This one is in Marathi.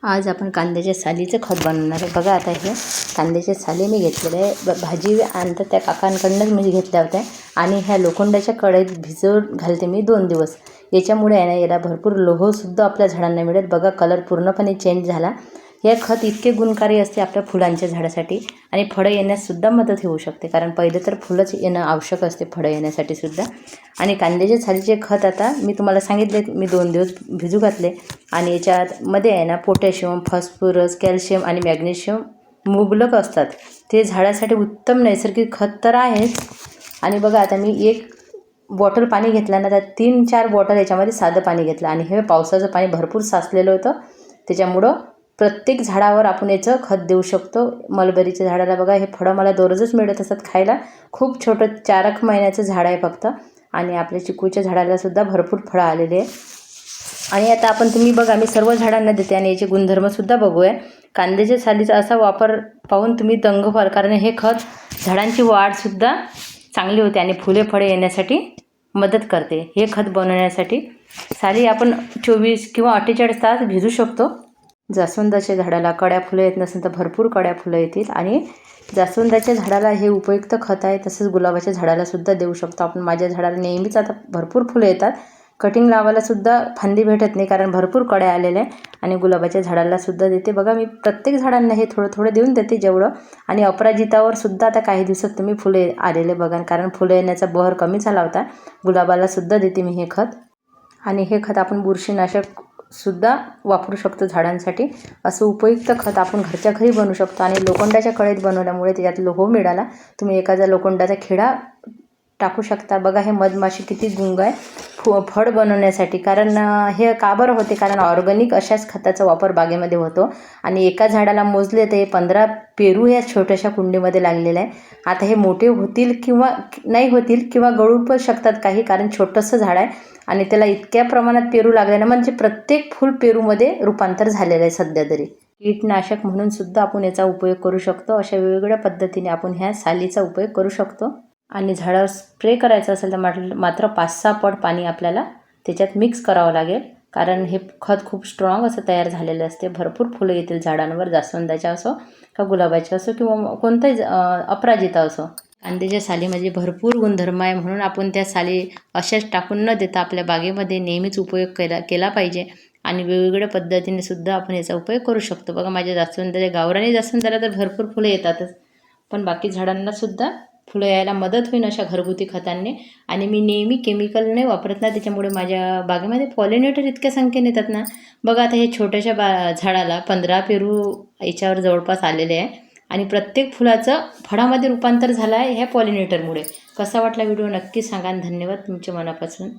आज आपण कांद्याच्या सालीचं खत बनवणार आहे। बघा आता हे कांद्याचे साली मी घेतलेले आहे। भाजी आणतात त्या काकांकडूनच मी घेतल्या होत्या आणि ह्या लोखंडाच्या कढईत भिजवून घालते मी 2 दिवस। याच्यामुळे आहे ना याला भरपूर लोहसुद्धा आपल्या झाडांना मिळेल। बघा कलर पूर्णपणे चेंज झाला। हे खत इतके गुणकारी असते आपल्या फुलांच्या झाडासाठी आणि फळं येण्याससुद्धा मदत होऊ शकते, कारण पहिले तर फुलंच येणं आवश्यक असते फळं येण्यासाठी सुद्धा। आणि कांद्याच्या सालीचे खत आता मी तुम्हाला सांगितले मी 2 दिवस भिजू घातले आणि याच्यामध्ये आहे ना पोटॅशियम, फॉस्फरस, कॅल्शियम आणि मॅग्नेशियम मुबलक असतात। ते झाडासाठी उत्तम नैसर्गिक खत तर आहेच। आणि बघा आता मी 1 बॉटल पाणी घेतलं ना, त्यात 3-4 बॉटल याच्यामध्ये साधं पाणी घेतलं आणि हे पावसाचं पाणी भरपूर साचलेलं होतं, त्याच्यामुळं प्रत्येक झाडावर आपण याचं खत देऊ शकतो। मलबेरीच्या झाडाला बघा हे फळं मला दररोजच मिळत असतात खायला। खूप छोटं 4 महिन्याचं झाड आहे फक्त आणि आपल्या चिकूच्या झाडाला सुद्धा भरपूर फळं आलेले आहे। आणि आता आपण तुम्ही बघा मी सर्व झाडांना देते आणि याचे गुणधर्मसुद्धा बघूया। कांद्याच्या सालीचा असा वापर पाहून तुम्ही दंग व्हाल, कारण हे खत झाडांची वाढसुद्धा चांगली होते आणि फुले फळे येण्यासाठी मदत करते। हे खत बनवण्यासाठी साली आपण 24 किंवा 48 तास भिजू शकतो। जास्वंदाच्या झाडाला कड्या फुलं येत नसेल तर भरपूर कड्या फुलं येतील आणि जास्वंदाच्या झाडाला हे उपयुक्त खत आहे। तसंच गुलाबाच्या झाडाला सुद्धा देऊ शकतो आपण। माझ्या झाडाला नेहमीच आता भरपूर फुलं येतात, कटिंग लावायला सुद्धा फांदी भेटत नाही कारण भरपूर कड्या आलेल्या आहे। आणि गुलाबाच्या झाडाला सुद्धा देते। बघा मी प्रत्येक झाडांना हे थोडं थोडं देऊन देते जेवढं। आणि अपराजितावर सुद्धा आता काही दिवसात तुम्ही फुले आलेले बघा, कारण फुलं येण्याचा बहर कमी झाला होता। गुलाबाला सुद्धा देते मी हे खत। आणि हे खत आपण बुरशीनाशक सुद्धा वापरू शकतो झाडांसाठी। असं उपयुक्त खत आपण घरच्या घरी बनवू शकतो आणि लोखंडाच्या कढईत बनवल्यामुळे त्याच्यात लोह मिळाला। तुम्ही एखादा लोखंडाचा खिळा टाकू शकता। बघा हे मधमाशी किती गुंग आहे फळ बनवण्यासाठी, कारण हे का बरं होते, कारण ऑर्गॅनिक अशाच खताचा वापर बागेमध्ये होतो। आणि एका झाडाला मोजले तर 15 पेरू ह्या छोट्याशा कुंडीमध्ये लागलेले आहे। आता हे मोठे होतील किंवा नाही होतील किंवा गळू पण शकतात काही, कारण छोटंसं झाड आहे आणि त्याला इतक्या प्रमाणात पेरू लागलेलं म्हणजे प्रत्येक फूल पेरूमध्ये रूपांतर झालेलं आहे सध्या तरी। कीटनाशक म्हणून सुद्धा आपण याचा उपयोग करू शकतो। अशा वेगवेगळ्या पद्धतीने आपण ह्या सालीचा उपयोग करू शकतो। आणि झाडावर स्प्रे करायचं असेल तर मात्र 5-6 पट पाणी आपल्याला त्याच्यात मिक्स करावं लागेल, कारण हे खत खूप स्ट्रॉंग असं तयार झालेलं असते। भरपूर फुलं येतील झाडांवर, जास्वंदाच्या असो का गुलाबाच्या असो किंवा कोणताही अपराजिता असो। कांद्याच्या सालीमध्ये भरपूर गुणधर्म आहे, म्हणून आपण त्या साली अशाच टाकून न देता आपल्या बागेमध्ये नेहमीच उपयोग केला पाहिजे। आणि वेगवेगळ्या पद्धतीने सुद्धा आपण याचा उपयोग करू शकतो। बघा माझ्या जास्वंदाच्या गावरानी जास्वंदाला तर भरपूर फुलं येतातच, पण बाकी झाडांना सुद्धा फुलं यायला मदत होईल अशा घरगुती खतांनी। आणि मी नेहमी केमिकल नाही वापरत ना, त्याच्यामुळे माझ्या बागेमध्ये पॉलिनेटर इतक्या संख्येने येतात ना। बघा आता हे छोट्याशा झाडाला 15 पेरू याच्यावर जवळपास आलेले आहे आणि प्रत्येक फुलाचं फळामध्ये रूपांतर झालं आहे ह्या पॉलिनेटरमुळे। कसा वाटला व्हिडिओ नक्की सांगा आणि धन्यवाद तुमच्या मनापासून।